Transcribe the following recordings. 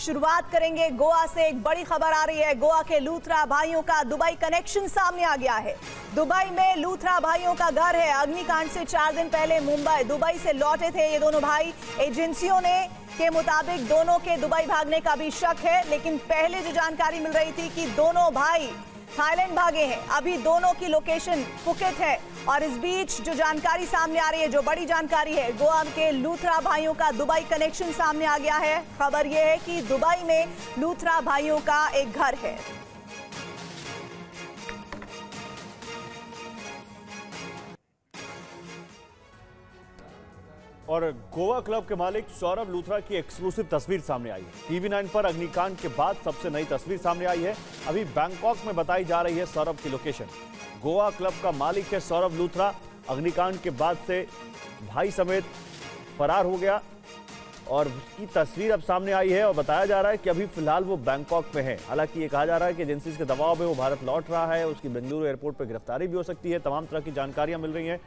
शुरुआत करेंगे गोवा से। एक बड़ी खबर आ रही है, गोवा के लूथरा भाइयों का दुबई कनेक्शन सामने आ गया है। दुबई में लूथरा भाइयों का घर है। अग्निकांड से 4 दिन पहले दुबई से लौटे थे ये दोनों भाई। एजेंसियों के मुताबिक दोनों के दुबई भागने का भी शक है, लेकिन पहले जो जानकारी मिल रही थी कि दोनों भाई थाईलैंड भागे हैं। अभी दोनों की लोकेशन फुकेट है। और इस बीच जो जानकारी सामने आ रही है, जो बड़ी जानकारी है, गोवा के लूथरा भाइयों का दुबई कनेक्शन सामने आ गया है। खबर यह है कि दुबई में लूथरा भाइयों का एक घर है। और गोवा क्लब के मालिक सौरभ लूथरा की एक्सक्लूसिव तस्वीर सामने आई है। टीवी 9 पर अग्निकांड के बाद सबसे नई तस्वीर सामने आई है। अभी बैंकॉक में बताई जा रही है सौरभ की लोकेशन। गोवा क्लब का मालिक है सौरभ लूथरा। अग्निकांड के बाद से भाई समेत फरार हो गया और उसकी तस्वीर अब सामने आई है और बताया जा रहा है कि अभी फिलहाल वो बैंकॉक में है। हालांकि ये कहा जा रहा है कि एजेंसीज के दबाव में वो भारत लौट रहा है। उसकी बेंगलुरु एयरपोर्ट पर गिरफ्तारी भी हो सकती है। तमाम तरह की जानकारियां मिल रही हैं,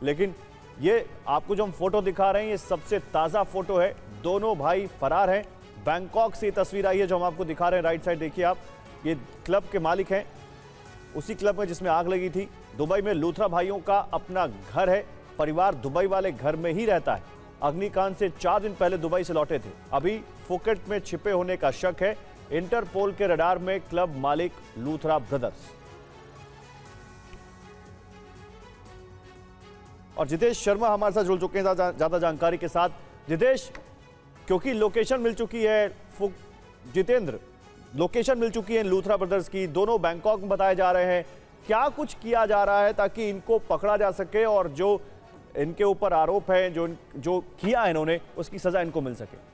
लेकिन ये आपको जो हम फोटो दिखा रहे हैं ये सबसे ताज़ा फोटो है। दोनों भाई फरार हैं। बैंकॉक से तस्वीर आई है जो हम आपको दिखा रहे हैं। राइट साइड देखिए आप, ये क्लब के मालिक हैं, उसी क्लब में जिसमें आग लगी थी। दुबई में लूथरा भाइयों का अपना घर है। परिवार दुबई वाले घर में ही रहता है। अग्निकांड से 4 दिन पहले दुबई से लौटे थे। अभी फुकेट में छिपे होने का शक है। इंटरपोल के रडार में क्लब मालिक लूथरा ब्रदर्स। और जितेश शर्मा हमारे साथ जुड़ चुके हैं ज्यादा जानकारी के साथ। जितेश, क्योंकि लोकेशन मिल चुकी है, जितेंद्र, लोकेशन मिल चुकी है लूथरा ब्रदर्स की, दोनों बैंकॉक में बताए जा रहे हैं। क्या कुछ किया जा रहा है ताकि इनको पकड़ा जा सके और जो इनके ऊपर आरोप है, जो किया है इन्होंने, उसकी सजा इनको मिल सके?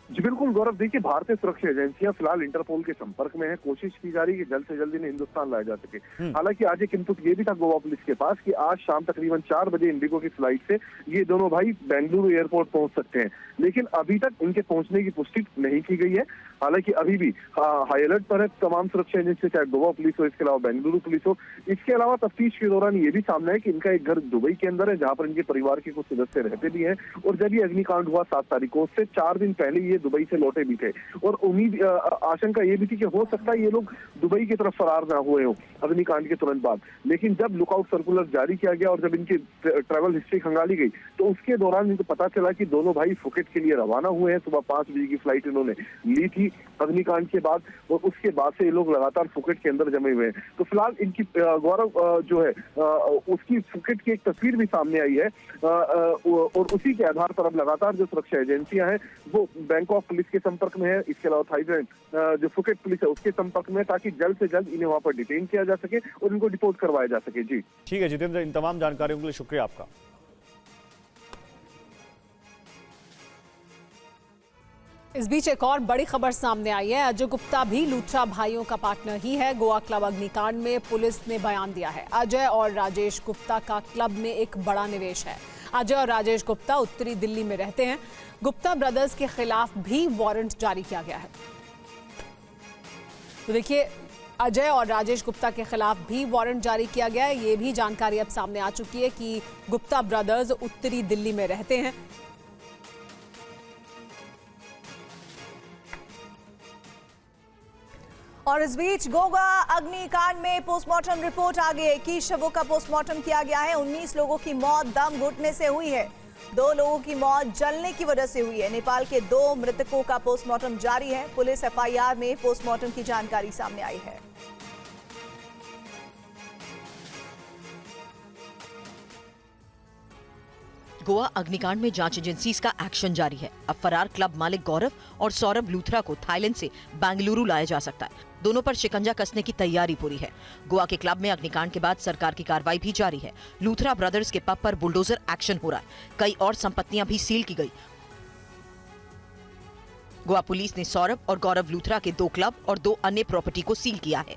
जी बिल्कुल गौरव, देखिए भारतीय सुरक्षा एजेंसियां फिलहाल इंटरपोल के संपर्क में है। कोशिश की जा रही है कि जल्द से जल्द इन्हें हिंदुस्तान लाया जा सके। हालांकि आज एक इनपुट ये भी था गोवा पुलिस के पास कि आज शाम तकरीबन 4 बजे इंडिगो की फ्लाइट से ये दोनों भाई बेंगलुरु एयरपोर्ट पहुंच सकते हैं, लेकिन अभी तक इनके पहुंचने की पुष्टि नहीं की गई है। हालांकि अभी भी हाई अलर्ट पर है तमाम सुरक्षा एजेंसी, चाहे गोवा पुलिस हो, इसके अलावा बेंगलुरु पुलिस हो। इसके अलावा तफ्तीश के दौरान ये भी सामने है कि इनका एक घर दुबई के अंदर है, जहां पर इनके परिवार के कुछ सदस्य रहते भी हैं। और जब ये अग्निकांड हुआ 7 तारीख को, उससे 4 दिन पहले ये दुबई से लौटे भी थे। और उम्मीद आशंका ये भी थी कि हो सकता है ये लोग दुबई की तरफ फरार ना हुए हो अग्निकांड के तुरंत बाद। लेकिन जब लुकआउट सर्कुलर जारी किया गया और जब इनकी ट्रैवल हिस्ट्री खंगाली गई, तो उसके दौरान इनको पता चला कि दोनों भाई फुकेट के लिए रवाना हुए हैं। सुबह 5 बजे की फ्लाइट इन्होंने ली थी अग्निकांड के बाद, और उसके बाद से ये लोग लगातार फुकेट के अंदर जमे हुए हैं। तो फिलहाल इनकी गौरव जो है उसकी फुकेट की एक तस्वीर भी सामने आई है। और उसी के आधार पर अब लगातार जो सुरक्षा एजेंसियां हैं वो बैंकॉक पुलिस के संपर्क में है। इसके अलावा थाईलैंड जो फुकेट पुलिस है उसके संपर्क में, ताकि जल्द से जल्द इन्हें वहां पर डिटेन किया जा सके और इनको डिपोर्ट करवाया जा सके। जी ठीक है जितेंद्र, इन तमाम जानकारियों के लिए शुक्रिया आपका। इस बीच एक और बड़ी खबर सामने आई है। अजय गुप्ता भी लूथरा भाइयों का पार्टनर ही है। गोवा क्लब अग्निकांड में पुलिस ने बयान दिया है। अजय और राजेश गुप्ता का क्लब में एक बड़ा निवेश है। अजय और राजेश गुप्ता उत्तरी दिल्ली में रहते हैं। गुप्ता ब्रदर्स के खिलाफ भी वारंट जारी किया गया है। तो देखिए, अजय और राजेश गुप्ता के खिलाफ भी वारंट जारी किया गया है। ये भी जानकारी अब सामने आ चुकी है कि गुप्ता ब्रदर्स उत्तरी दिल्ली में रहते हैं। और इस बीच गोवा अग्निकांड में पोस्टमार्टम रिपोर्ट आ गई है। 21 शवों का पोस्टमार्टम किया गया है। 19 लोगों की मौत दम घुटने से हुई है। 2 लोगों की मौत जलने की वजह से हुई है। नेपाल के 2 मृतकों का पोस्टमार्टम जारी है। पुलिस एफआईआर में पोस्टमार्टम की जानकारी सामने आई है। गोवा अग्निकांड में जांच एजेंसीज का एक्शन जारी है। अब फरार क्लब मालिक गौरव और सौरभ लूथरा को थाईलैंड से बेंगलुरु लाया जा सकता है। दोनों पर शिकंजा कसने की तैयारी पूरी है। गोवा के क्लब में अग्निकांड के बाद सरकार की कार्रवाई भी जारी है। लूथरा ब्रदर्स के पब पर बुलडोजर एक्शन हो रहा है। कई और संपत्तियां भी सील की गई। गोवा पुलिस ने सौरभ और गौरव लूथरा के 2 क्लब और 2 अन्य प्रॉपर्टी को सील किया है।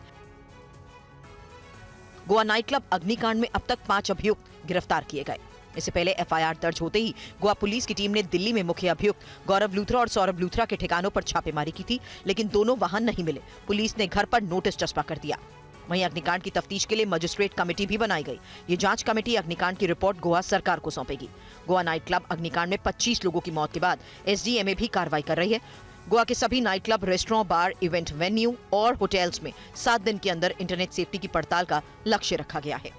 गोवा नाइट क्लब अग्निकांड में अब तक 5 अभियुक्त गिरफ्तार किए गए। इससे पहले एफआईआर दर्ज होते ही गोवा पुलिस की टीम ने दिल्ली में मुख्य अभियुक्त गौरव लूथरा और सौरभ लूथरा के ठिकानों पर छापेमारी की थी, लेकिन दोनों वहां नहीं मिले। पुलिस ने घर पर नोटिस चस्पा कर दिया। वहीं अग्निकांड की तफ्तीश के लिए मजिस्ट्रेट कमेटी भी बनाई गई। ये जांच कमेटी अग्निकांड की रिपोर्ट गोवा सरकार को सौंपेगी। गोवा नाइट क्लब अग्निकांड में 25 लोगों की मौत के बाद एसडीएमए भी कार्रवाई कर रही है। गोवा के सभी नाइट क्लब, रेस्टोरेंट, बार, इवेंट वेन्यू और होटल्स में 7 दिन के अंदर इंटरनेट सेफ्टी की पड़ताल का लक्ष्य रखा गया है।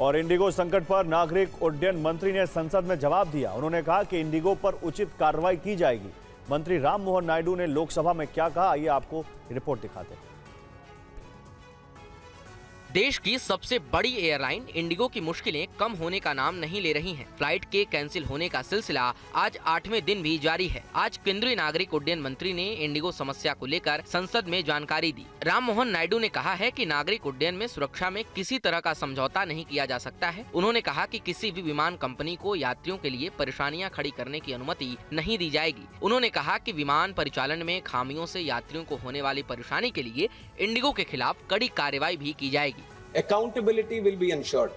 और इंडिगो संकट पर नागरिक उड्डयन मंत्री ने संसद में जवाब दिया। उन्होंने कहा कि इंडिगो पर उचित कार्रवाई की जाएगी। मंत्री राम मोहन नायडू ने लोकसभा में क्या कहा, आइए आपको रिपोर्ट दिखाते हैं। देश की सबसे बड़ी एयरलाइन इंडिगो की मुश्किलें कम होने का नाम नहीं ले रही हैं। फ्लाइट के कैंसिल होने का सिलसिला आज 8वें दिन भी जारी है। आज केंद्रीय नागरिक उड्डयन मंत्री ने इंडिगो समस्या को लेकर संसद में जानकारी दी। राम मोहन नायडू ने कहा है कि नागरिक उड्डयन में सुरक्षा में किसी तरह का समझौता नहीं किया जा सकता है। उन्होंने कहा कि किसी भी विमान कंपनी को यात्रियों के लिए परेशानियां खड़ी करने की अनुमति नहीं दी जाएगी। उन्होंने कहा कि विमान परिचालन में खामियों से यात्रियों को होने वाली परेशानी के लिए इंडिगो के खिलाफ कड़ी कार्रवाई भी की जाएगी। Accountability will be ensured.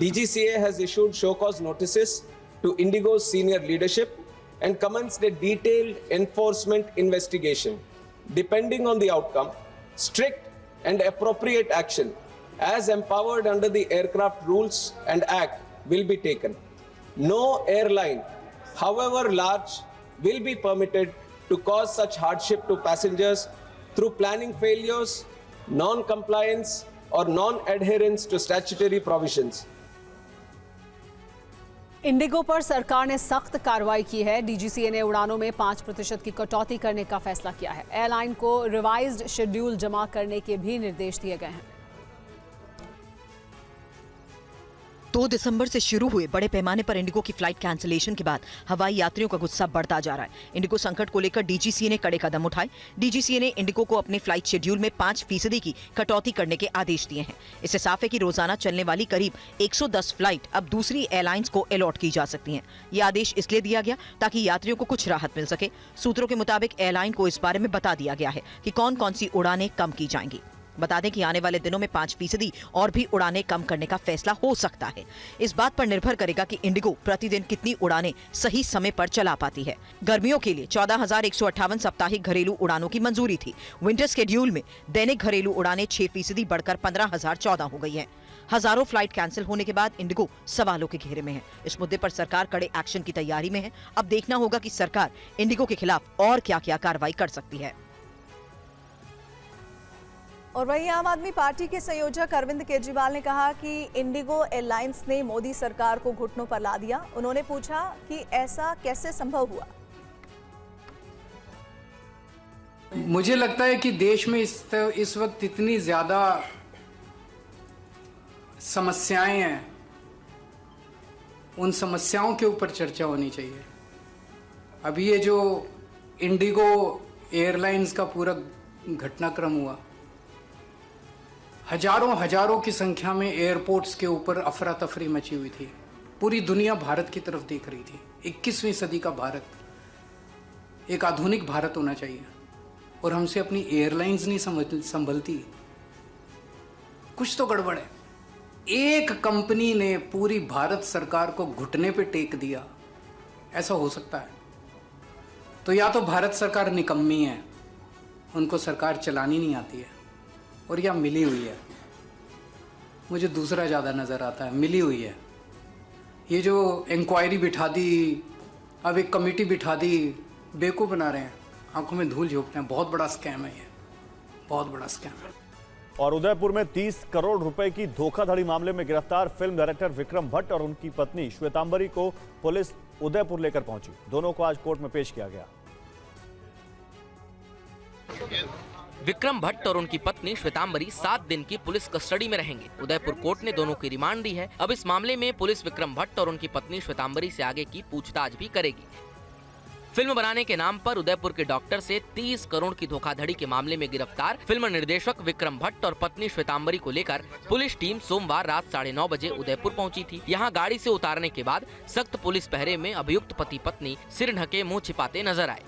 DGCA has issued show cause notices to Indigo's senior leadership and commenced a detailed enforcement investigation. Depending on the outcome, strict and appropriate action as empowered under the aircraft rules and act will be taken. No airline, however large, will be permitted to cause such hardship to passengers through planning failures, non-compliance or non-adherence to statutory provisions. Indigo पर सरकार ने सख्त कार्रवाई की है। DGCA ने उड़ानों में 5% की कटौती करने का फैसला किया है। एयरलाइन को रिवाइज्ड शेड्यूल जमा करने के भी निर्देश दिए गए हैं। 2 दिसंबर से शुरू हुए बड़े पैमाने पर इंडिगो की फ्लाइट कैंसिलेशन के बाद हवाई यात्रियों का गुस्सा बढ़ता जा रहा है। इंडिगो संकट को लेकर डीजीसीए ने कड़े कदम उठाए। डीजीसीए ने इंडिगो को अपने फ्लाइट शेड्यूल में 5% की कटौती करने के आदेश दिए हैं। इससे साफ है कि रोजाना चलने वाली करीब 110 फ्लाइट अब दूसरी एयरलाइंस को अलॉट की जा सकती हैं। ये आदेश इसलिए दिया गया ताकि यात्रियों को कुछ राहत मिल सके। सूत्रों के मुताबिक एयरलाइन को इस बारे में बता दिया गया है कि कौन कौन सी उड़ानें कम की जाएंगी। बता दें कि आने वाले दिनों में 5% और भी उड़ानें कम करने का फैसला हो सकता है। इस बात पर निर्भर करेगा कि इंडिगो प्रतिदिन कितनी उड़ानें सही समय पर चला पाती है। गर्मियों के लिए 14,158 साप्ताहिक घरेलू उड़ानों की मंजूरी थी। विंटर शेड्यूल में दैनिक घरेलू उड़ानें 6% बढ़कर 15,014 हो गई हैं। हजारों फ्लाइट कैंसिल होने के बाद इंडिगो सवालों के घेरे में है। इस मुद्दे पर सरकार कड़े एक्शन की तैयारी में है। अब देखना होगा कि सरकार इंडिगो के खिलाफ और क्या-क्या कार्रवाई कर सकती है। और वहीं आम आदमी पार्टी के संयोजक अरविंद केजरीवाल ने कहा कि इंडिगो एयरलाइंस ने मोदी सरकार को घुटनों पर ला दिया। उन्होंने पूछा कि ऐसा कैसे संभव हुआ। मुझे लगता है कि देश में इस वक्त इतनी ज्यादा समस्याएं हैं, उन समस्याओं के ऊपर चर्चा होनी चाहिए। अभी ये जो इंडिगो एयरलाइंस का पूरा घटनाक्रम हुआ, हजारों की संख्या में एयरपोर्ट्स के ऊपर अफरा तफरी मची हुई थी। पूरी दुनिया भारत की तरफ देख रही थी। 21वीं सदी का भारत एक आधुनिक भारत होना चाहिए और हमसे अपनी एयरलाइंस नहीं संभलती। कुछ तो गड़बड़ है। एक कंपनी ने पूरी भारत सरकार को घुटने पे टेक दिया, ऐसा हो सकता है? तो या तो भारत सरकार निकम्मी है, उनको सरकार चलानी नहीं आती है, और या मिली हुई है। मुझे दूसरा ज़्यादा नज़र आता है, मिली हुई है। ये जो इंक्वायरी बिठा दी, अब एक कमेटी बिठा दी, बेवकूफ़ बना रहे हैं, आंखों में धूल झोंकते हैं। बहुत बड़ा स्कैम है ये, बहुत बड़ा स्कैम है। और उदयपुर में 30 करोड़ रुपए की धोखाधड़ी मामले में गिरफ्तार फिल्म डायरेक्टर विक्रम भट्ट और उनकी पत्नी श्वेतांबरी को पुलिस उदयपुर लेकर पहुंची। दोनों को आज कोर्ट में पेश किया गया। विक्रम भट्ट और उनकी पत्नी श्वेतांबरी 7 दिन की पुलिस कस्टडी में रहेंगे। उदयपुर कोर्ट ने दोनों की रिमांड दी है। अब इस मामले में पुलिस विक्रम भट्ट और उनकी पत्नी श्वेतांबरी से आगे की पूछताछ भी करेगी। फिल्म बनाने के नाम पर उदयपुर के डॉक्टर से 30 करोड़ की धोखाधड़ी के मामले में गिरफ्तार फिल्म निर्देशक विक्रम भट्ट और पत्नी श्वेतांबरी को लेकर पुलिस टीम सोमवार रात 9:30 बजे उदयपुर पहुंची थी। यहां गाड़ी से उतारने के बाद सख्त पुलिस पहरे में अभियुक्त पति पत्नी सिर ढके मुंह छिपाते नजर आए।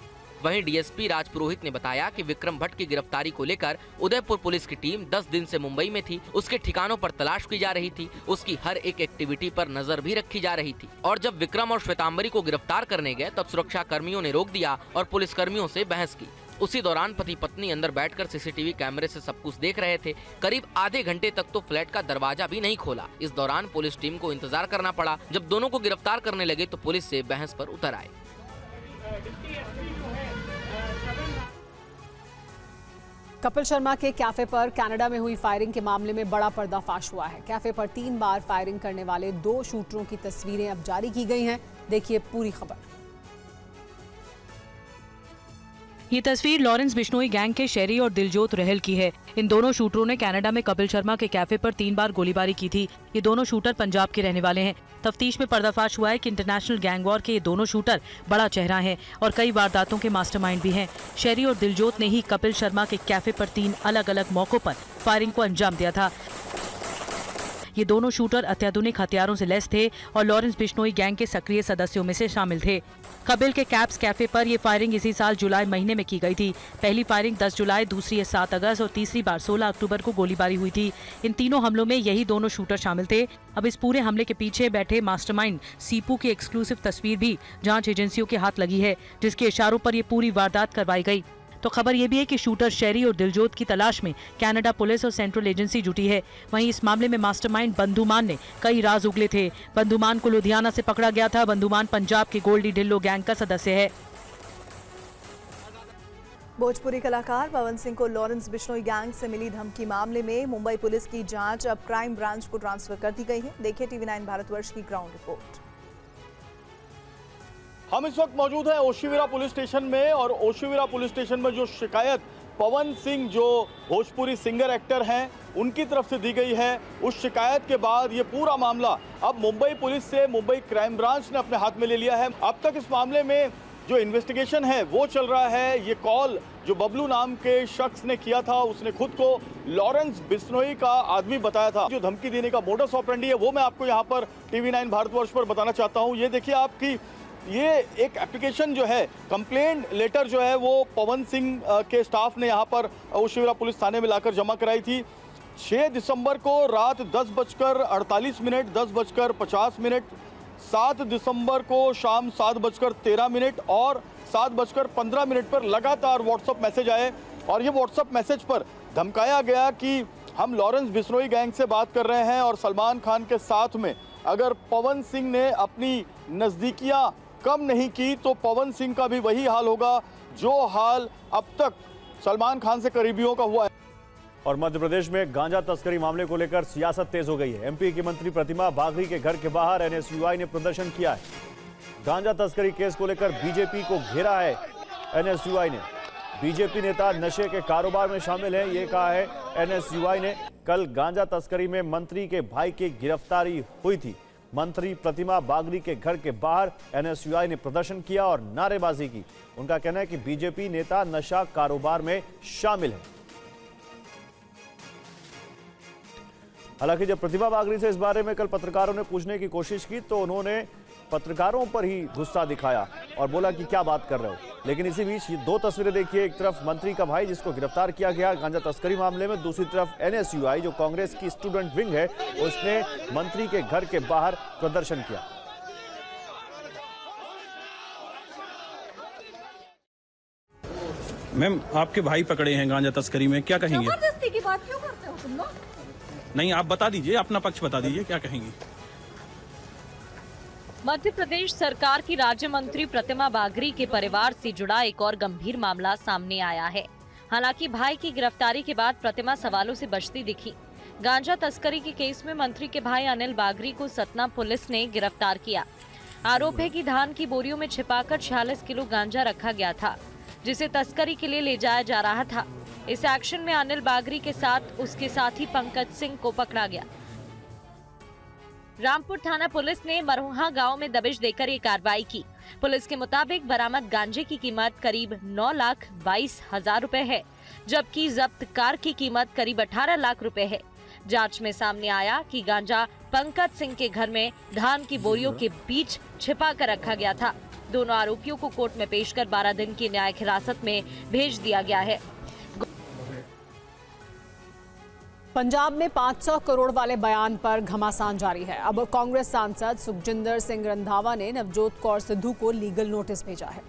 वहीं डीएसपी राज पुरोहित ने बताया कि विक्रम भट्ट की गिरफ्तारी को लेकर उदयपुर पुलिस की टीम 10 दिन से मुंबई में थी। उसके ठिकानों पर तलाश की जा रही थी, उसकी हर एक एक्टिविटी पर नजर भी रखी जा रही थी। और जब विक्रम और श्वेतांबरी को गिरफ्तार करने गए तब सुरक्षा कर्मियों ने रोक दिया और पुलिस कर्मियों से बहस की। उसी दौरान पति पत्नी अंदर बैठकर सीसीटीवी कैमरे से सब कुछ देख रहे थे। करीब आधे घंटे तक तो फ्लैट का दरवाजा भी नहीं खोला। इस दौरान पुलिस टीम को इंतजार करना पड़ा। जब दोनों को गिरफ्तार करने लगे तो पुलिस से बहस पर उतर आए। कपिल शर्मा के कैफे पर कनाडा में हुई फायरिंग के मामले में बड़ा पर्दाफाश हुआ है। कैफे पर 3 बार फायरिंग करने वाले 2 शूटरों की तस्वीरें अब जारी की गई हैं। देखिए पूरी खबर। ये तस्वीर लॉरेंस बिश्नोई गैंग के शेरी और दिलजोत रहल की है। इन दोनों शूटरों ने कनाडा में कपिल शर्मा के कैफे पर 3 बार गोलीबारी की थी। ये दोनों शूटर पंजाब के रहने वाले हैं। तफ्तीश में पर्दाफाश हुआ है कि इंटरनेशनल गैंग वॉर के ये दोनों शूटर बड़ा चेहरा हैं और कई वारदातों के मास्टरमाइंड भी हैं। शेरी और दिलजोत ने ही कपिल शर्मा के कैफे पर 3 अलग अलग मौकों पर फायरिंग को अंजाम दिया था। ये दोनों शूटर अत्याधुनिक हथियारों से लैस थे और लॉरेंस बिश्नोई गैंग के सक्रिय सदस्यों में से शामिल थे। कपिल के कैप्स कैफे पर यह फायरिंग इसी साल जुलाई महीने में की गई थी। पहली फायरिंग 10 जुलाई, दूसरी 7 अगस्त और तीसरी बार 16 अक्टूबर को गोलीबारी हुई थी। इन तीनों हमलों में यही दोनों शूटर शामिल थे। अब इस पूरे हमले के पीछे बैठे मास्टरमाइंड सीपू की एक्सक्लूसिव तस्वीर भी जांच एजेंसियों के हाथ लगी है, जिसके इशारों पर ये पूरी वारदात करवाई गई। तो खबर यह भी है कि शूटर शेरी और दिलजोत की तलाश में कनाडा पुलिस और सेंट्रल एजेंसी जुटी है। वहीं इस मामले में मास्टरमाइंड बंधुमान ने कई राज उगले थे। बंधुमान को लुधियाना से पकड़ा गया था। बंधुमान पंजाब के गोल्डी ढिल्लो गैंग का सदस्य है। भोजपुरी कलाकार पवन सिंह को लॉरेंस बिश्नोई गैंग से मिली धमकी मामले में मुंबई पुलिस की जांच अब क्राइम ब्रांच को ट्रांसफर कर दी गई है। देखिए TV9 भारतवर्ष की ग्राउंड रिपोर्ट। हम इस वक्त मौजूद हैं ओशिविरा पुलिस स्टेशन में और ओशिविरा पुलिस स्टेशन में जो शिकायत पवन सिंह जो भोजपुरी सिंगर एक्टर हैं उनकी तरफ से दी गई है, उस शिकायत के बाद ये पूरा मामला अब मुंबई पुलिस से मुंबई क्राइम ब्रांच ने अपने हाथ में ले लिया है। अब तक इस मामले में जो इन्वेस्टिगेशन है वो चल रहा है। ये कॉल जो बबलू नाम के शख्स ने किया था, उसने खुद को लॉरेंस बिश्नोई का आदमी बताया था। जो धमकी देने का मोडस ऑपरेंडी है वो मैं आपको यहाँ पर TV9 भारतवर्ष पर बताना चाहता हूँ। ये देखिए आपकी ये एक एप्लीकेशन जो है, कंप्लेंट लेटर जो है वो पवन सिंह के स्टाफ ने यहाँ पर ओशिविरा पुलिस थाने में लाकर जमा कराई थी। 6 दिसंबर को रात 10:48, 10:50, 7 दिसंबर को शाम 7:13 और 7:15 पर लगातार व्हाट्सएप मैसेज आए और ये व्हाट्सएप मैसेज पर धमकाया गया कि हम लॉरेंस बिश्नोई गैंग से बात कर रहे हैं और सलमान खान के साथ में अगर पवन सिंह ने अपनी नज़दीकियाँ कम नहीं की तो पवन सिंह का भी वही हाल होगा जो हाल अब तक सलमान खान से करीबियों का हुआ है। और मध्य प्रदेश में गांजा तस्करी मामले को लेकर सियासत तेज हो गई है। MP की मंत्री प्रतिमा बागरी के घर के बाहर NSUI ने प्रदर्शन किया है। गांजा तस्करी केस को लेकर बीजेपी को घेरा है NSUI ने। बीजेपी नेता नशे के कारोबार में शामिल है, ये कहा है NSUI ने। कल गांजा तस्करी में मंत्री के भाई की गिरफ्तारी हुई थी। मंत्री प्रतिमा बागरी के घर के बाहर NSUI ने प्रदर्शन किया और नारेबाजी की। उनका कहना है कि बीजेपी नेता नशा कारोबार में शामिल है। हालांकि जब प्रतिमा बागरी से इस बारे में कल पत्रकारों ने पूछने की कोशिश की तो उन्होंने पत्रकारों पर ही गुस्सा दिखाया और बोला कि क्या बात कर रहे हो। लेकिन इसी बीच ये 2 तस्वीरें देखिए, एक तरफ मंत्री का भाई जिसको गिरफ्तार किया गया गांजा तस्करी मामले में, दूसरी तरफ NSUI जो कांग्रेस की स्टूडेंट विंग है उसने मंत्री के घर के बाहर प्रदर्शन किया। मैम, आपके भाई पकड़े हैं गांजा तस्करी में, क्या कहेंगे? जबरदस्ती की बात क्यों करते हो तुम लोग? नहीं, आप बता दीजिए, अपना पक्ष बता दीजिए, क्या कहेंगी? मध्य प्रदेश सरकार की राज्य मंत्री प्रतिमा बागरी के परिवार से जुड़ा एक और गंभीर मामला सामने आया है। हालांकि भाई की गिरफ्तारी के बाद प्रतिमा सवालों से बचती दिखी। गांजा तस्करी के केस में मंत्री के भाई अनिल बागरी को सतना पुलिस ने गिरफ्तार किया। आरोप है कि धान की बोरियों में छिपाकर 46 किलो गांजा रखा गया था, जिसे तस्करी के लिए ले जाया जा रहा था। इस एक्शन में अनिल बागरी के साथ उसके साथी पंकज सिंह को पकड़ा गया। रामपुर थाना पुलिस ने मरोहा गांव में दबिश देकर ये कार्रवाई की। पुलिस के मुताबिक बरामद गांजे की कीमत करीब 9,22,000 रुपए है, जबकि जब्त कार की कीमत करीब 18 लाख रुपए है। जांच में सामने आया कि गांजा पंकज सिंह के घर में धान की बोरियों के बीच छिपा कर रखा गया था। दोनों आरोपियों को कोर्ट में पेश कर 12 दिन की न्यायिक हिरासत में भेज दिया गया है। पंजाब में 500 करोड़ वाले बयान पर घमासान जारी है। अब कांग्रेस सांसद सुखजिंदर सिंह रंधावा ने नवजोत कौर सिद्धू को लीगल नोटिस भेजा है।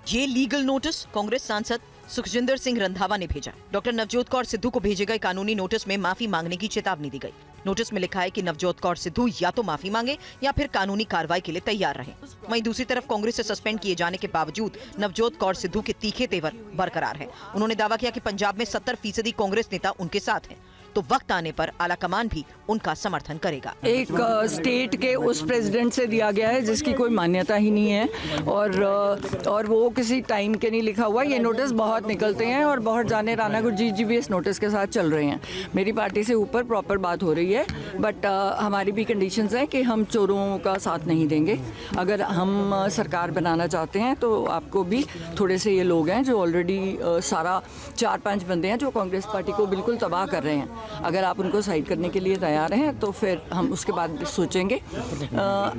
ये लीगल नोटिस कांग्रेस सांसद सुखजिंदर सिंह रंधावा ने भेजा। डॉक्टर नवजोत कौर सिद्धू को भेजे गए कानूनी नोटिस में माफी मांगने की चेतावनी दी गई। नोटिस में लिखा है कि नवजोत कौर सिद्धू या तो माफी मांगे या फिर कानूनी कार्रवाई के लिए तैयार रहें। वहीं दूसरी तरफ कांग्रेस से सस्पेंड किए जाने के बावजूद नवजोत कौर सिद्धू के तीखे तेवर बरकरार हैं। उन्होंने दावा किया कि पंजाब में 70% कांग्रेस नेता उनके साथ हैं, तो वक्त आने पर आलाकमान भी उनका समर्थन करेगा। एक स्टेट के उस प्रेसिडेंट से दिया गया है जिसकी कोई मान्यता ही नहीं है और वो किसी टाइम के नहीं लिखा हुआ। ये नोटिस बहुत निकलते हैं और बहुत जाने राना गुरजीत जी भी इस नोटिस के साथ चल रहे हैं। मेरी पार्टी से ऊपर प्रॉपर बात हो रही है, बट हमारी भी कंडीशंस हैं कि हम चोरों का साथ नहीं देंगे। अगर हम सरकार बनाना चाहते हैं तो आपको भी थोड़े से ये लोग हैं जो ऑलरेडी सारा 4-5 बंदे हैं जो कांग्रेस पार्टी को बिल्कुल तबाह कर रहे हैं। अगर आप उनको साइड करने के लिए तैयार हैं तो फिर हम उसके बाद सोचेंगे।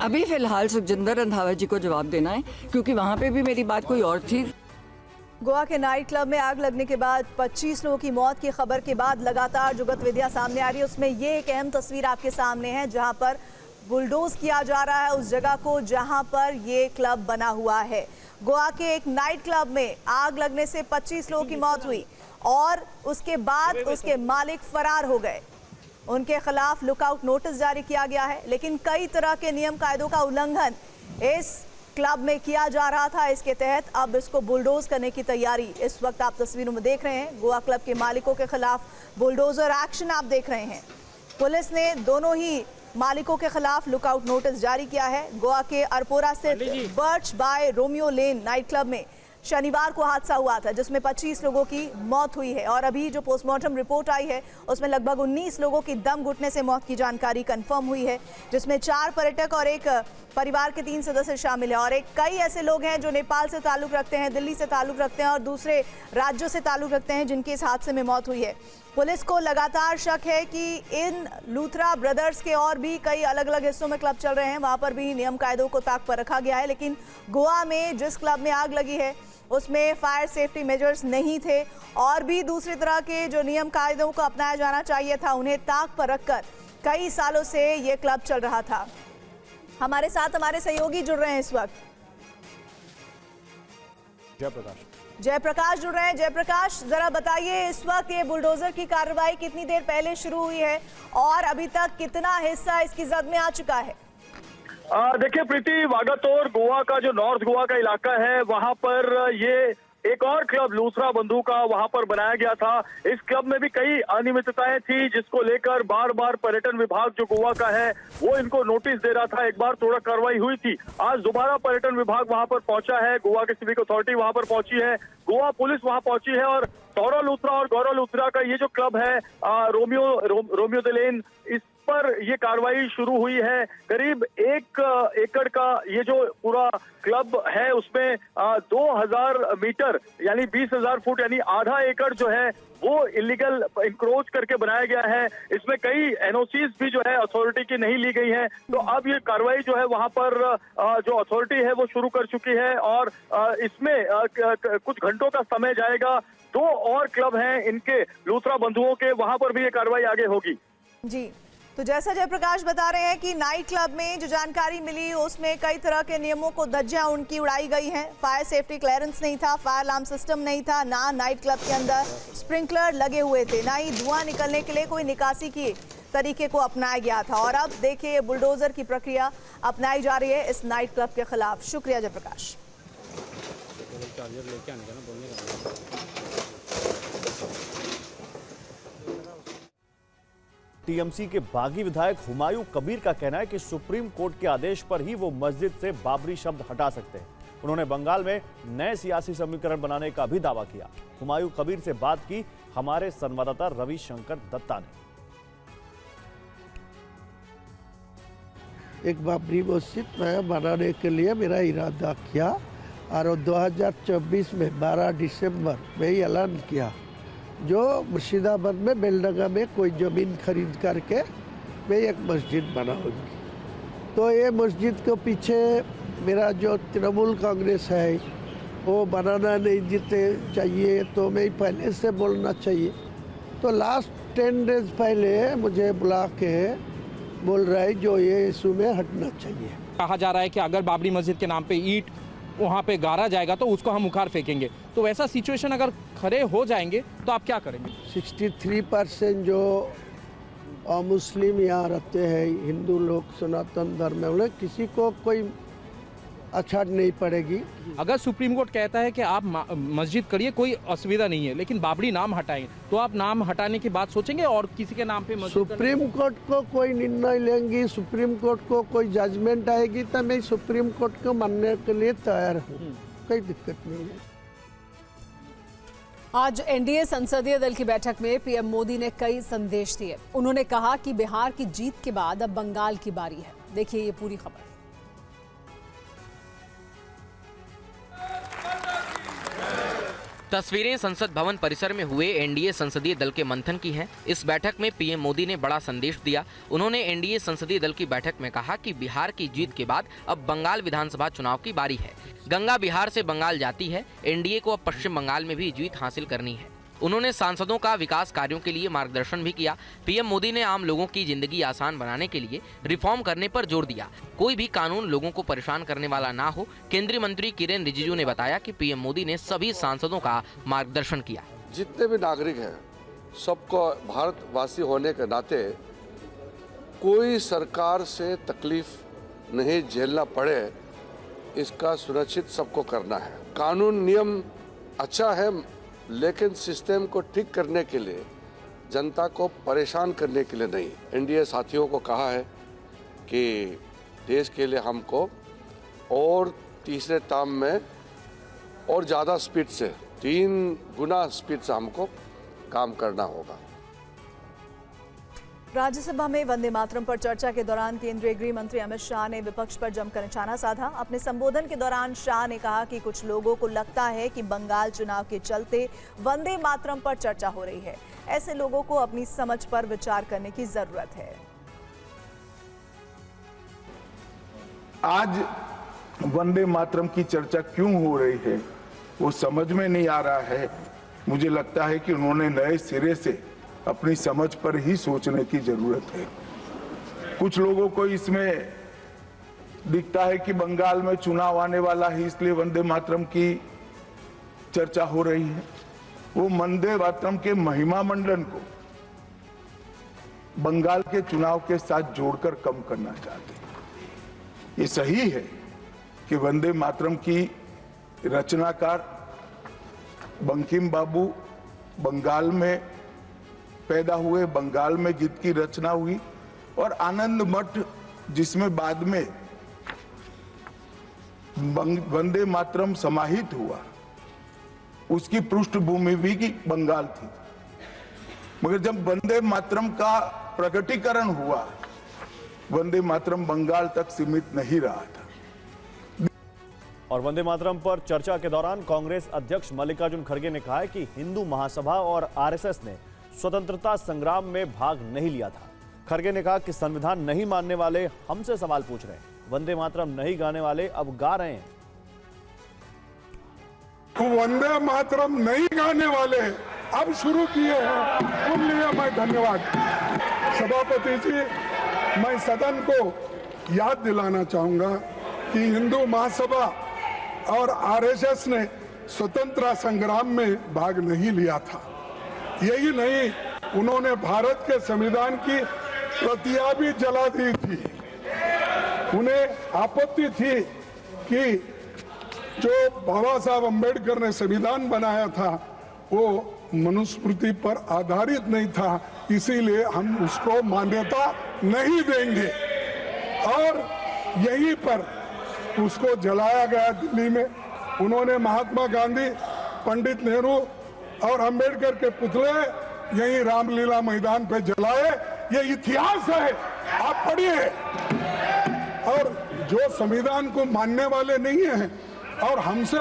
अभी फिलहाल सुखजिंदर रंधावा जी को जवाब देना है, क्योंकि वहाँ पे भी मेरी बात कोई और थी। गोवा के नाइट क्लब में आग लगने के बाद 25 लोगों की मौत की खबर के बाद लगातार जो गतिविधियां सामने आ रही है उसमें ये एक अहम तस्वीर आपके सामने है, जहां पर बुलडोज किया जा रहा है उस जगह को जहां पर ये क्लब बना हुआ है। गोवा के एक नाइट क्लब में आग लगने से 25 लोगों की मौत हुई और उसके बाद उसके मालिक फरार हो गए। उनके खिलाफ लुकआउट नोटिस जारी किया गया है, लेकिन कई तरह के नियम कायदों का उल्लंघन इस क्लब में किया जा रहा था। इसके तहत अब इसको बुलडोज करने की तैयारी इस वक्त आप तस्वीरों में देख रहे हैं। गोवा क्लब के मालिकों के खिलाफ बुलडोजर एक्शन आप देख रहे हैं। पुलिस ने दोनों ही मालिकों के खिलाफ लुकआउट नोटिस जारी किया है। गोवा के अरपोरा स्थित Birch by Romeo Lane night club में शनिवार को हादसा हुआ था जिसमें 25 लोगों की मौत हुई है और अभी जो पोस्टमार्टम रिपोर्ट आई है उसमें लगभग 19 लोगों की दम घुटने से मौत की जानकारी कंफर्म हुई है, जिसमें 4 पर्यटक और एक परिवार के 3 सदस्य शामिल हैं और कई ऐसे लोग हैं जो नेपाल से ताल्लुक रखते हैं, दिल्ली से ताल्लुक रखते हैं और दूसरे राज्यों से ताल्लुक रखते हैं जिनकी इस हादसे में मौत हुई है। पुलिस को लगातार शक है कि इन लूथरा ब्रदर्स के और भी कई अलग अलग हिस्सों में क्लब चल रहे हैं, वहां पर भी नियम कायदों को ताक पर रखा गया है। लेकिन गोवा में जिस क्लब में आग लगी है उसमें फायर सेफ्टी मेजर्स नहीं थे और भी दूसरी तरह के जो नियम कायदों को अपनाया जाना चाहिए था उन्हें ताक पर रखकर कई सालों से ये क्लब चल रहा था। हमारे साथ हमारे सहयोगी जुड़ रहे हैं इस वक्त। जयप्रकाश जुड़ रहे हैं। जयप्रकाश, जरा बताइए इस वक्त ये बुलडोजर की कार्रवाई कितनी देर पहले शुरू हुई है और अभी तक कितना हिस्सा इसकी जद में आ चुका है? देखिए प्रीति, वागातोर गोवा का जो नॉर्थ गोवा का इलाका है वहां पर ये एक और क्लब लूथरा बंधु का वहां पर बनाया गया था। इस क्लब में भी कई अनियमितताएं थी जिसको लेकर बार बार पर्यटन विभाग जो गोवा का है वो इनको नोटिस दे रहा था। एक बार थोड़ा कार्रवाई हुई थी, आज दोबारा पर्यटन विभाग वहां पर पहुंचा है, गोवा की सिविक अथॉरिटी वहां पर पहुंची है, गोवा पुलिस वहां पहुंची है और सौरव लूथरा और गौरव लूथरा का ये जो क्लब है रोमियो द लेन, इस पर ये कार्रवाई शुरू हुई है। करीब 1 एकड़ का ये जो पूरा क्लब है उसमें 2000 मीटर यानी 20,000 फुट यानी आधा एकड़ जो है वो इलीगल इंक्रोच करके बनाया गया है। इसमें कई एनओसीज भी जो है अथॉरिटी की नहीं ली गई है। तो अब ये कार्रवाई जो है वहां पर जो अथॉरिटी है वो शुरू कर चुकी है और इसमें कुछ घंटों का समय जाएगा। 2 और क्लब हैं इनके लूथरा बंधुओं के, वहां पर भी ये कार्रवाई आगे होगी। जी, तो जैसा जयप्रकाश बता रहे हैं कि नाइट क्लब में जो जानकारी मिली उसमें कई तरह के नियमों को धज्जियां उनकी उड़ाई गई हैं। फायर सेफ्टी क्लियरेंस नहीं था, फायर अलार्म सिस्टम नहीं था, ना नाइट क्लब के अंदर स्प्रिंकलर लगे हुए थे, ना ही धुआं निकलने के लिए कोई निकासी की तरीके को अपनाया गया था। और अब देखिए बुलडोजर की प्रक्रिया अपनाई जा रही है इस नाइट क्लब के खिलाफ। शुक्रिया जयप्रकाश। टीएमसी के बागी विधायक हुमायूं कबीर का कहना है कि सुप्रीम कोर्ट के आदेश पर ही वो मस्जिद से बाबरी शब्द हटा सकते हैं। उन्होंने बंगाल में नए सियासी समीकरण बनाने का भी दावा किया। हुमायूं कबीर से बात की हमारे संवाददाता रविशंकर दत्ता ने। एक बाबरी मस्जिद में बनाने के लिए मेरा इरादा किया और 2024 में 12 दिसंबर में ही ऐलान किया जो मुर्शिदाबाद में बेलडंगा में कोई ज़मीन खरीद करके मैं एक मस्जिद बनाऊंगी। तो ये मस्जिद के पीछे मेरा जो तृणमूल कांग्रेस है वो बनाना नहीं देते चाहिए, तो मैं पहले से बोलना चाहिए। तो लास्ट 10 डेज पहले मुझे बुला के बोल रहा है जो ये इशू में हटना चाहिए। कहा जा रहा है कि अगर बाबरी मस्जिद के नाम पे ईंट वहाँ पे गाड़ा जाएगा तो उसको हम उखाड़ फेंकेंगे। तो वैसा सिचुएशन अगर खड़े हो जाएंगे तो आप क्या करेंगे? 63% जो और मुस्लिम यहाँ रहते हैं, हिंदू लोग सनातन धर्म में, किसी को कोई अच्छा नहीं पड़ेगी। अगर सुप्रीम कोर्ट कहता है कि आप मस्जिद करिए, कोई असुविधा नहीं है, लेकिन बाबरी नाम हटाएं, तो आप नाम हटाने की बात सोचेंगे और किसी के नाम पे मस्जिद? सुप्रीम कोर्ट को कोई निर्णय लेंगी, सुप्रीम कोर्ट को कोई जजमेंट आएगी तो मैं सुप्रीम कोर्ट को मानने के लिए तैयार हूँ, कोई दिक्कत नहीं है। आज एनडीए संसदीय दल की बैठक में पीएम मोदी ने कई संदेश दिए। उन्होंने कहा कि बिहार की जीत के बाद अब बंगाल की बारी है। देखिए ये पूरी खबर। तस्वीरें संसद भवन परिसर में हुए एनडीए संसदीय दल के मंथन की हैं। इस बैठक में पीएम मोदी ने बड़ा संदेश दिया। उन्होंने एनडीए संसदीय दल की बैठक में कहा कि बिहार की जीत के बाद अब बंगाल विधानसभा चुनाव की बारी है। गंगा बिहार से बंगाल जाती है। एनडीए को अब पश्चिम बंगाल में भी जीत हासिल करनी है। उन्होंने सांसदों का विकास कार्यों के लिए मार्गदर्शन भी किया। पीएम मोदी ने आम लोगों की जिंदगी आसान बनाने के लिए रिफॉर्म करने पर जोर दिया। कोई भी कानून लोगों को परेशान करने वाला ना हो। केंद्रीय मंत्री किरेन रिजिजू ने बताया कि पीएम मोदी ने सभी सांसदों का मार्गदर्शन किया। जितने भी नागरिक हैं, सबको भारतवासी होने के नाते कोई सरकार से तकलीफ नहीं झेलना पड़े, इसका सुनिश्चित सबको करना है। कानून नियम अच्छा है, लेकिन सिस्टम को ठीक करने के लिए, जनता को परेशान करने के लिए नहीं। एनडीए साथियों को कहा है कि देश के लिए हमको और तीसरे टर्म में और ज़्यादा स्पीड से, 3 गुना स्पीड से हमको काम करना होगा। राज्यसभा में वंदे मातरम पर चर्चा के दौरान केंद्रीय गृह मंत्री अमित शाह ने विपक्ष पर जमकर निशाना साधा। अपने संबोधन के दौरान शाह ने कहा कि कुछ लोगों को लगता है कि बंगाल चुनाव के चलते वंदे मातरम पर चर्चा हो रही है। ऐसे लोगों को अपनी समझ पर विचार करने की जरूरत है। आज वंदे मातरम की चर्चा क्यों हो रही है वो समझ में नहीं आ रहा है। मुझे लगता है कि उन्होंने नए सिरे से अपनी समझ पर ही सोचने की जरूरत है। कुछ लोगों को इसमें दिखता है कि बंगाल में चुनाव आने वाला है, इसलिए वंदे मातरम की चर्चा हो रही है। वो वंदे मातरम के महिमा मंडन को बंगाल के चुनाव के साथ जोड़कर कम करना चाहते हैं। ये सही है कि वंदे मातरम की रचनाकार बंकिम बाबू बंगाल में पैदा हुए, बंगाल में गीत की रचना हुई, और आनंद मठ जिसमें बाद में वंदे मातरम समाहित हुआ, उसकी पृष्ठभूमि भी की बंगाल थी। मगर जब वंदे मातरम का प्रकटीकरण हुआ, वंदे मातरम बंगाल तक सीमित नहीं रहा था। और वंदे मातरम पर चर्चा के दौरान कांग्रेस अध्यक्ष मल्लिकार्जुन खड़गे ने कहा है कि हिंदू महासभा और आरएसएस ने स्वतंत्रता संग्राम में भाग नहीं लिया था। खड़गे ने कहा कि संविधान नहीं मानने वाले हमसे सवाल पूछ रहे हैं, वंदे मातरम नहीं गाने वाले अब गा रहे हैं। वंदे मातरम नहीं गाने वाले अब शुरू किए हैं, उन लिए मैं धन्यवाद। सभापति जी, मैं सदन को याद दिलाना चाहूंगा कि हिंदू महासभा और आरएसएस ने स्वतंत्रता संग्राम में भाग नहीं लिया था। यही नहीं, उन्होंने भारत के संविधान की प्रतियां भी जला दी थी। उन्हें आपत्ति थी कि जो बाबा साहब अम्बेडकर ने संविधान बनाया था वो मनुस्मृति पर आधारित नहीं था, इसीलिए हम उसको मान्यता नहीं देंगे। और यहीं पर उसको जलाया गया दिल्ली में। उन्होंने महात्मा गांधी, पंडित नेहरू और अंबेडकर के पुतले यही रामलीला मैदान पे जलाए। ये इतिहास है, आप पढ़िए। और जो संविधान को मानने वाले नहीं हैं और हमसे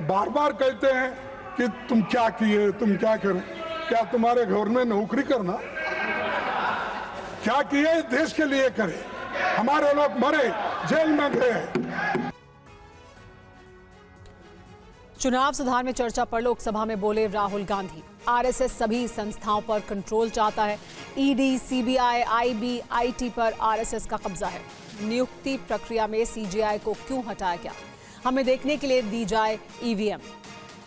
बार बार कहते हैं कि तुम क्या किए, तुम क्या करें, क्या तुम्हारे घर में नौकरी करना, क्या किए देश के लिए करे। हमारे लोग मरे, जेल में गए। चुनाव सुधार में चर्चा पर लोकसभा में बोले राहुल गांधी। आरएसएस सभी संस्थाओं पर कंट्रोल चाहता है। ईडी, सीबीआई, आईबी, आईटी पर आरएसएस का कब्जा है। नियुक्ति प्रक्रिया में सीजेआई को क्यों हटाया गया, हमें देखने के लिए दी जाए ईवीएम।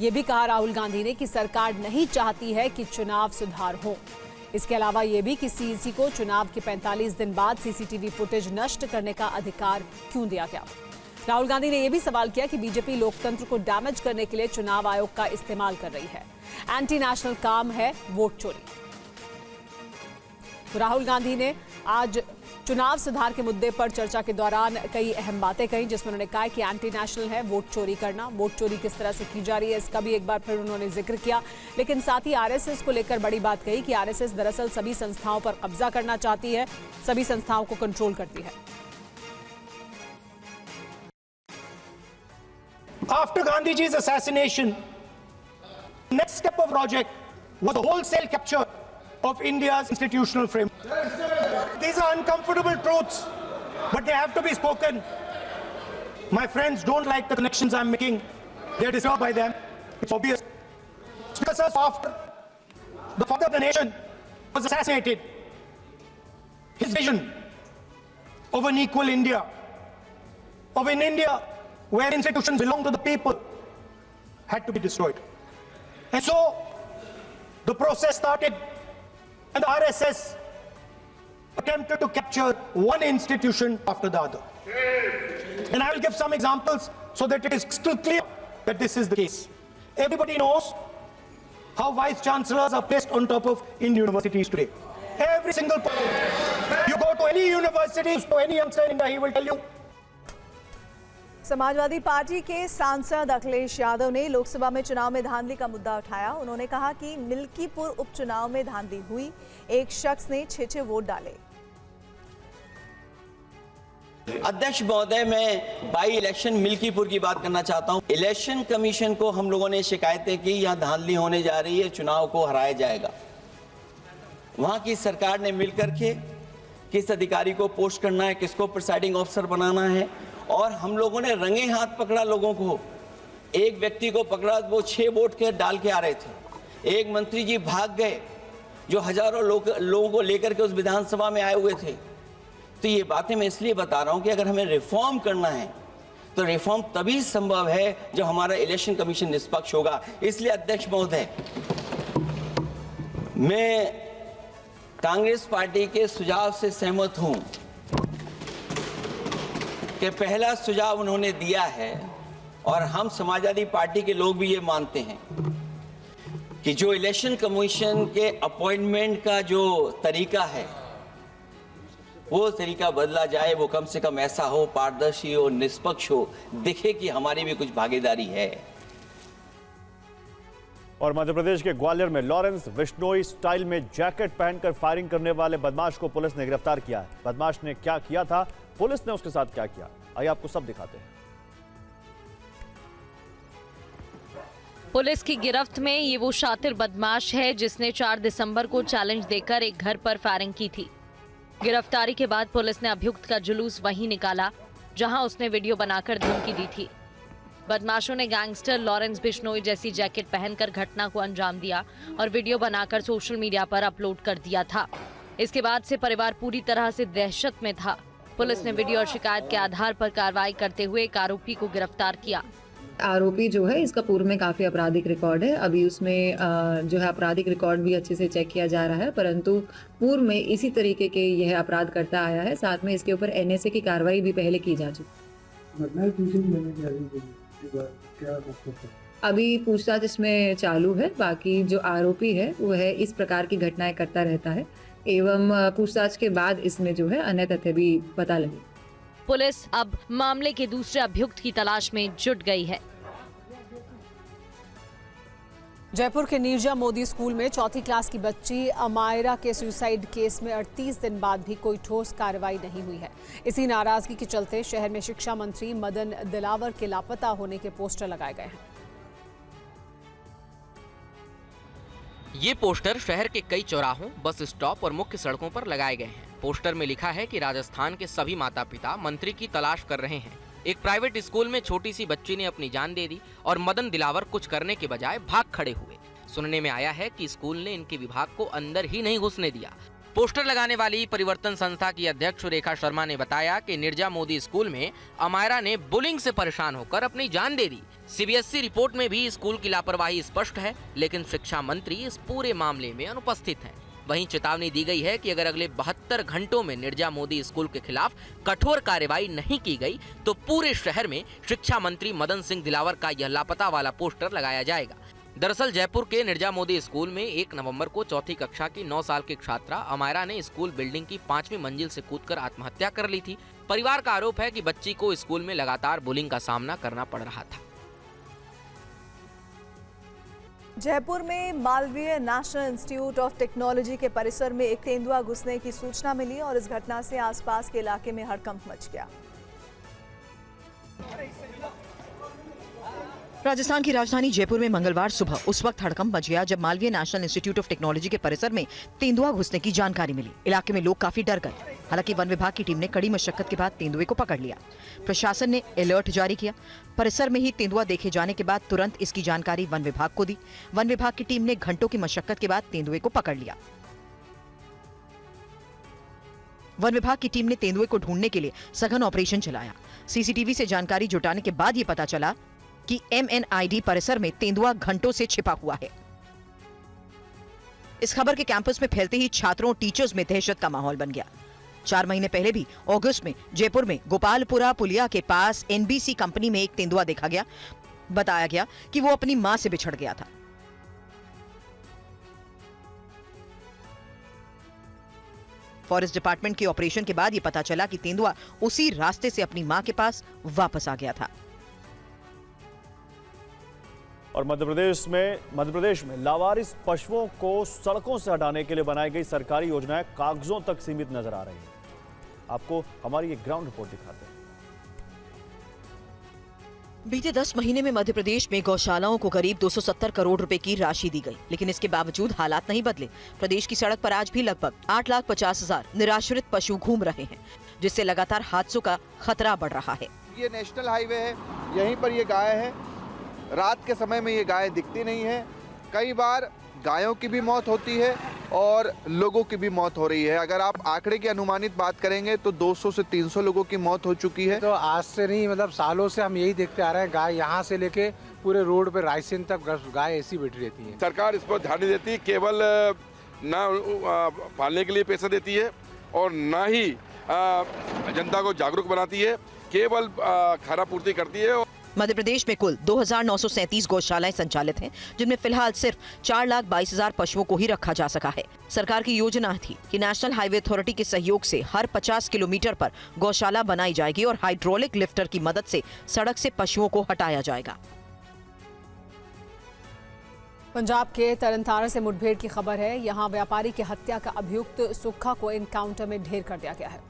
ये भी कहा राहुल गांधी ने कि सरकार नहीं चाहती है कि चुनाव सुधार हो। इसके अलावा ये भी कि सीईसी को चुनाव के 45 दिन बाद सीसीटीवी फुटेज नष्ट करने का अधिकार क्यों दिया गया। राहुल गांधी ने यह भी सवाल किया कि बीजेपी लोकतंत्र को डैमेज करने के लिए चुनाव आयोग का इस्तेमाल कर रही है। एंटी नेशनल काम है वोट चोरी। तो राहुल गांधी ने आज चुनाव सुधार के मुद्दे पर चर्चा के दौरान कई अहम बातें कही, जिसमें उन्होंने कहा कि एंटी नेशनल है वोट चोरी करना। वोट चोरी किस तरह से की जा रही है इसका भी एक बार फिर उन्होंने जिक्र किया। लेकिन साथ ही आरएसएस को लेकर बड़ी बात कही कि आरएसएस दरअसल सभी संस्थाओं पर कब्जा करना चाहती है, सभी संस्थाओं को कंट्रोल करती है। After Gandhiji's assassination, next step of project was the wholesale capture of India's institutional framework. These are uncomfortable truths, but they have to be spoken. My friends don't like the connections I'm making. They're disturbed by them. It's obvious. Because after the father of the nation was assassinated, his vision of an equal India, of an India where institutions belong to the people, had to be destroyed. And so the process started, and the RSS attempted to capture one institution after the other. And I will give some examples so that it is crystal clear that this is the case. Everybody knows how vice chancellors are placed on top of Indian universities today. Every single you go to any university, to any youngster in India, he will tell you. Samajwadi party के सांसद अखिलेश यादव ने लोकसभा में चुनाव में धांधली का मुद्दा उठाया। उन्होंने कहा कि मिल्कीपुर उपचुनाव में धांधली हुई, एक शख्स ने 6 वोट डाले। अध्यक्ष महोदय, मैं बाई इलेक्शन मिल्कीपुर की बात करना चाहता हूं। इलेक्शन कमीशन को हम लोगों ने शिकायतें की, यहां धांधली होने जा रही है, चुनाव को हराया जाएगा। वहां की सरकार ने मिलकर के किस अधिकारी को पोस्ट करना है, किसको प्रिसाइडिंग ऑफिसर बनाना है, और हम लोगों ने रंगे हाथ पकड़ा लोगों को। एक व्यक्ति को पकड़ा, वो 6 वोट के डाल के आ रहे थे। एक मंत्री जी भाग गए जो हजारों लोगों को लेकर के उस विधानसभा में आए हुए थे। तो ये बातें मैं इसलिए बता रहा हूं कि अगर हमें रिफॉर्म करना है तो रिफॉर्म तभी संभव है जब हमारा इलेक्शन कमीशन निष्पक्ष होगा। इसलिए अध्यक्ष महोदय, मैं कांग्रेस पार्टी के सुझाव से सहमत हूं कि पहला सुझाव उन्होंने दिया है, और हम समाजवादी पार्टी के लोग भी ये मानते हैं कि जो इलेक्शन कमीशन के अपॉइंटमेंट का जो तरीका है वो तरीका बदला जाए। वो कम से कम ऐसा हो, पारदर्शी हो, निष्पक्ष हो, दिखे कि हमारी भी कुछ भागीदारी है। और मध्य प्रदेश के ग्वालियर में लॉरेंस बिश्नोई स्टाइल में जैकेट पहनकर फायरिंग करने वाले बदमाश को पुलिस ने गिरफ्तार किया है। बदमाश ने क्या किया था, पुलिस ने उसके साथ क्या किया, आइए आपको सब दिखाते हैं। पुलिस की गिरफ्त में ये वो शातिर बदमाश है जिसने 4 दिसंबर को चैलेंज देकर एक घर पर फायरिंग की थी। गिरफ्तारी के बाद पुलिस ने अभियुक्त का जुलूस वहीं निकाला जहां उसने वीडियो बनाकर धमकी दी थी। बदमाशों ने गैंगस्टर लॉरेंस बिश्नोई जैसी जैकेट पहनकर घटना को अंजाम दिया और वीडियो बनाकर सोशल मीडिया पर अपलोड कर दिया था। इसके बाद से परिवार पूरी तरह से दहशत में था। पुलिस ने वीडियो और शिकायत के आधार पर कार्रवाई करते हुए एक आरोपी को गिरफ्तार किया। आरोपी जो है, इसका पूर्व में काफ़ी आपराधिक रिकॉर्ड है। अभी उसमें जो है आपराधिक रिकॉर्ड भी अच्छे से चेक किया जा रहा है, परंतु पूर्व में इसी तरीके के यह अपराध करता आया है। साथ में इसके ऊपर NSA की कार्रवाई भी पहले की जा चुकी। अभी पूछताछ इसमें चालू है। बाकी जो आरोपी है वो है इस प्रकार की घटनाएं करता रहता है, एवं पूछताछ के बाद इसमें जो है अन्य तथ्य भी पता लगे। पुलिस अब मामले के दूसरे अभियुक्त की तलाश में जुट गई है। जयपुर के नीरजा मोदी स्कूल में 4th क्लास की बच्ची अमायरा के सुसाइड केस में 38 दिन बाद भी कोई ठोस कार्रवाई नहीं हुई है। इसी नाराजगी के चलते शहर में शिक्षा मंत्री मदन दिलावर के लापता होने के पोस्टर लगाए गए हैं। ये पोस्टर शहर के कई चौराहों, बस स्टॉप और मुख्य सड़कों पर लगाए गए हैं। पोस्टर में लिखा है कि राजस्थान के सभी माता पिता मंत्री की तलाश कर रहे हैं। एक प्राइवेट स्कूल में छोटी सी बच्ची ने अपनी जान दे दी और मदन दिलावर कुछ करने के बजाय भाग खड़े हुए। सुनने में आया है कि स्कूल ने इनके विभाग को अंदर ही नहीं घुसने दिया। पोस्टर लगाने वाली परिवर्तन संस्था की अध्यक्ष रेखा शर्मा ने बताया कि नीरजा मोदी स्कूल में अमायरा ने बुलिंग से परेशान होकर अपनी जान दे दी। CBSE रिपोर्ट में भी स्कूल की लापरवाही स्पष्ट है, लेकिन शिक्षा मंत्री इस पूरे मामले में अनुपस्थित हैं। वहीं चेतावनी दी गई है कि अगर अगले 72 घंटों में निर्जा मोदी स्कूल के खिलाफ कठोर कार्रवाई नहीं की गई तो पूरे शहर में शिक्षा मंत्री मदन सिंह दिलावर का यह लापता वाला पोस्टर लगाया जाएगा। दरअसल जयपुर के निर्जा मोदी स्कूल में 1 नवंबर को चौथी कक्षा की 9 साल की छात्रा अमायरा ने स्कूल बिल्डिंग की 5वीं मंजिल से कूदकर आत्महत्या कर ली थी। परिवार का आरोप है कि बच्ची को स्कूल में लगातार बुलिंग का सामना करना पड़ रहा था। जयपुर में Malviya national institute of technology के परिसर में एक तेंदुआ घुसने की सूचना मिली और इस घटना से आसपास के इलाके में हड़कंप मच गया। राजस्थान की राजधानी जयपुर में मंगलवार सुबह उस वक्त हड़कंप मच गया जब Malviya national institute of technology के परिसर में तेंदुआ घुसने की जानकारी मिली। इलाके में लोग काफी डर गए। हालांकि वन विभाग की टीम ने कड़ी मशक्कत के बाद तेंदुए को पकड़ लिया। प्रशासन ने अलर्ट जारी किया। परिसर में ही तेंदुआ देखे जाने के बाद तुरंत इसकी जानकारी वन विभाग को दी। वन विभाग की टीम ने घंटों की मशक्कत के बाद तेंदुए को पकड़ लिया। वन विभाग की टीम ने तेंदुए को ढूंढने के लिए सघन ऑपरेशन चलाया। सीसीटीवी से जानकारी जुटाने के बाद ये पता चला कि MNID परिसर में तेंदुआ घंटों से छिपा हुआ है। इस खबर के कैंपस में फैलते ही छात्रों और टीचर्स में दहशत का माहौल बन गया। 4 महीने पहले भी अगस्त में जयपुर में गोपालपुरा पुलिया के पास NBC कंपनी में एक तेंदुआ देखा गया। बताया गया कि वो अपनी मां से बिछड़ गया था। फॉरेस्ट डिपार्टमेंट के ऑपरेशन के बाद ये पता चला कि तेंदुआ उसी रास्ते से अपनी मां के पास वापस आ गया था। और मध्य प्रदेश में लावारिस पशुओं को सड़कों से हटाने के लिए बनाई गई सरकारी योजनाएं कागजों तक सीमित नजर आ रही हैं। आपको हमारी एक ग्राउंड रिपोर्ट दिखाते हैं। बीते 10 महीने में मध्य प्रदेश में गौशालाओं को करीब 270 करोड़ रुपए की राशि दी गई, लेकिन इसके बावजूद हालात नहीं बदले। प्रदेश की सड़क पर आज भी लगभग 8,50,000 निराश्रित पशु घूम रहे हैं, जिससे लगातार हादसों का खतरा बढ़ रहा है। ये नेशनल हाईवे है, यहीं पर ये गाय है। रात के समय में ये गाय दिखती नहीं है। कई बार गायों की भी मौत होती है और लोगों की भी मौत हो रही है। अगर आप आंकड़े की अनुमानित बात करेंगे तो 200 से 300 लोगों की मौत हो चुकी है। तो आज से नहीं, मतलब सालों से हम यही देखते आ रहे हैं। गाय यहाँ से लेके पूरे रोड पे रायसेन तक गाय ऐसी बैठी रहती है। सरकार इस पर ध्यान नहीं देती, केवल ना पालने के लिए पैसा देती है और ना ही जनता को जागरूक बनाती है, केवल खाना पूर्ति करती है। मध्य प्रदेश में कुल 2,937 गौशालाएं संचालित हैं, जिनमें फिलहाल सिर्फ 4,22,000 पशुओं को ही रखा जा सका है। सरकार की योजना थी कि नेशनल हाईवे अथॉरिटी के सहयोग से हर 50 किलोमीटर पर गौशाला बनाई जाएगी और हाइड्रोलिक लिफ्टर की मदद से सड़क से पशुओं को हटाया जाएगा। पंजाब के तरनतारन से मुठभेड़ की खबर है। यहाँ व्यापारी की हत्या का अभियुक्त सुक्खा को एनकाउंटर में ढेर कर दिया गया है।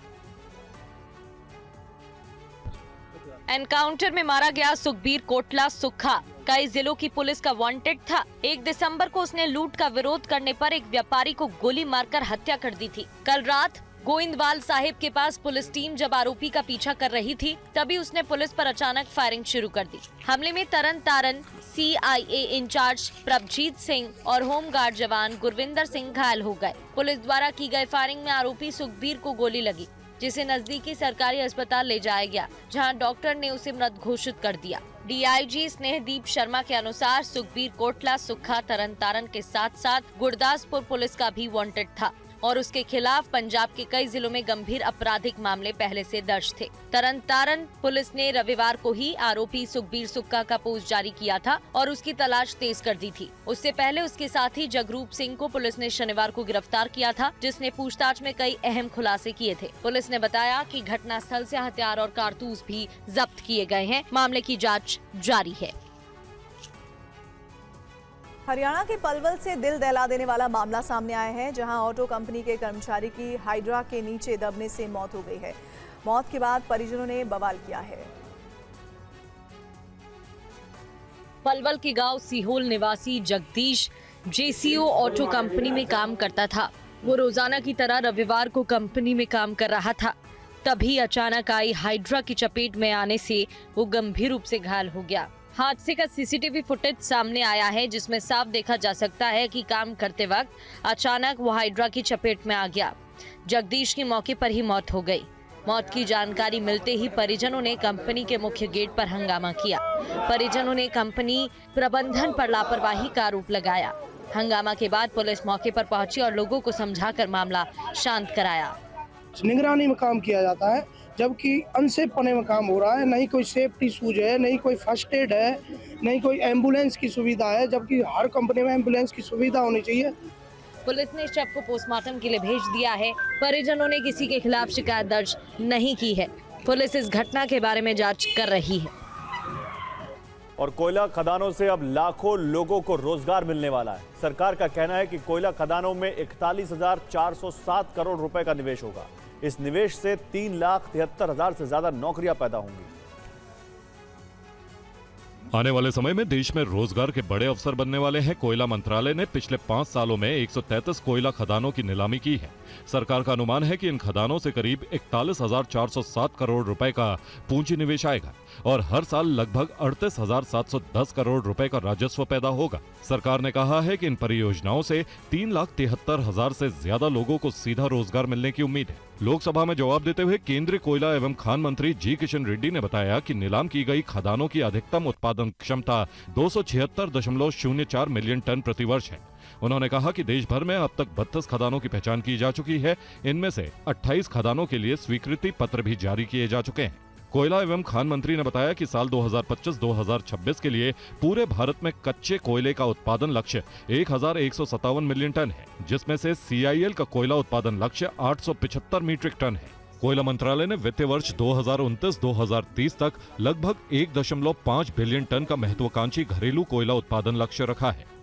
एनकाउंटर में मारा गया सुखबीर कोटला सुक्खा कई जिलों की पुलिस का वांटेड था। 1 दिसंबर को उसने लूट का विरोध करने पर एक व्यापारी को गोली मारकर हत्या कर दी थी। कल रात गोइंदवाल साहिब के पास पुलिस टीम जब आरोपी का पीछा कर रही थी, तभी उसने पुलिस पर अचानक फायरिंग शुरू कर दी। हमले में तरनतारन CIA इंचार्ज प्रभजीत सिंह और होमगार्ड जवान गुरविंदर सिंह घायल हो गए। पुलिस द्वारा की गई फायरिंग में आरोपी सुखबीर को गोली लगी, जिसे नजदीकी सरकारी अस्पताल ले जाया गया, जहां डॉक्टर ने उसे मृत घोषित कर दिया। DIG स्नेहदीप शर्मा के अनुसार सुखबीर कोटला सुक्खा तरनतारन के साथ साथ गुरदासपुर पुलिस का भी वांटेड था और उसके खिलाफ पंजाब के कई जिलों में गंभीर आपराधिक मामले पहले से दर्ज थे। तरनतारन पुलिस ने रविवार को ही आरोपी सुखबीर सुक्खा का पोस्ट जारी किया था और उसकी तलाश तेज कर दी थी। उससे पहले उसके साथी जगरूप सिंह को पुलिस ने शनिवार को गिरफ्तार किया था, जिसने पूछताछ में कई अहम खुलासे किए थे। पुलिस ने बताया कि घटनास्थल से हथियार और कारतूस भी जब्त किए गए हैं। मामले की जाँच जारी है। हरियाणा के पलवल से दिल दहला देने वाला मामला सामने आया है, जहां ऑटो कंपनी के कर्मचारी की हाइड्रा के नीचे दबने से मौत हो गई है। मौत के बाद परिजनों ने बवाल किया है। पलवल के गांव सीहोल निवासी जगदीश JCO ऑटो कंपनी में काम करता था। वो रोजाना की तरह रविवार को कंपनी में काम कर रहा था, तभी अचानक आई हाइड्रा की चपेट में आने से वो गंभीर रूप से घायल हो गया। हादसे का CCTV फुटेज सामने आया है, जिसमें साफ देखा जा सकता है कि काम करते वक्त अचानक वो हाइड्रा की चपेट में आ गया। जगदीश की मौके पर ही मौत हो गई। मौत की जानकारी मिलते ही परिजनों ने कंपनी के मुख्य गेट पर हंगामा किया। परिजनों ने कंपनी प्रबंधन पर लापरवाही का आरोप लगाया। हंगामा के बाद पुलिस मौके पर पहुंची और लोगों को समझाकर मामला शांत कराया। निगरानी में काम किया जाता है, जबकि अनसेफ पने में काम हो रहा है। नहीं कोई सेफ्टी शूज है, नहीं कोई फर्स्ट एड है, नहीं कोई एम्बुलेंस की सुविधा है, जबकि हर कंपनी में एम्बुलेंस की सुविधा होनी चाहिए। पुलिस ने शव को पोस्टमार्टम के लिए भेज दिया है। परिजनों ने किसी के खिलाफ शिकायत दर्ज नहीं की है। पुलिस इस घटना के बारे में जांच कर रही है। और कोयला खदानों से अब लाखों लोगों को रोजगार मिलने वाला है। सरकार का कहना है कि कोयला खदानों में 41,407 करोड़ रुपए का निवेश होगा। इस निवेश से 3,73,000 से ज्यादा नौकरियां पैदा होंगी। आने वाले समय में देश में रोजगार के बड़े अवसर बनने वाले हैं। कोयला मंत्रालय ने पिछले 5 सालों में 133 कोयला खदानों की नीलामी की है। सरकार का अनुमान है कि इन खदानों से करीब 41,407 करोड़ रुपए का पूंजी निवेश आएगा और हर साल लगभग 38,710 करोड़ रुपए का राजस्व पैदा होगा। सरकार ने कहा है कि इन परियोजनाओं से 3,73,000 से ज्यादा लोगों को सीधा रोजगार मिलने की उम्मीद है। लोकसभा में जवाब देते हुए केंद्रीय कोयला एवं खान मंत्री जी किशन रेड्डी ने बताया कि नीलाम की गई खदानों की अधिकतम उत्पादन क्षमता 276.04 मिलियन टन प्रति वर्ष है। उन्होंने कहा कि देश भर में अब तक 32 खदानों की पहचान की जा चुकी है। इनमें से 28 खदानों के लिए स्वीकृति पत्र भी जारी किए जा चुके हैं। कोयला एवं खान मंत्री ने बताया कि साल 2025-2026 के लिए पूरे भारत में कच्चे कोयले का उत्पादन लक्ष्य 1,157 मिलियन टन है, जिसमें से CIL का कोयला उत्पादन लक्ष्य 875 मीट्रिक टन है। कोयला मंत्रालय ने वित्तीय वर्ष 2029-2030 तक लगभग 1.5 बिलियन टन का महत्वाकांक्षी घरेलू कोयला उत्पादन लक्ष्य रखा है।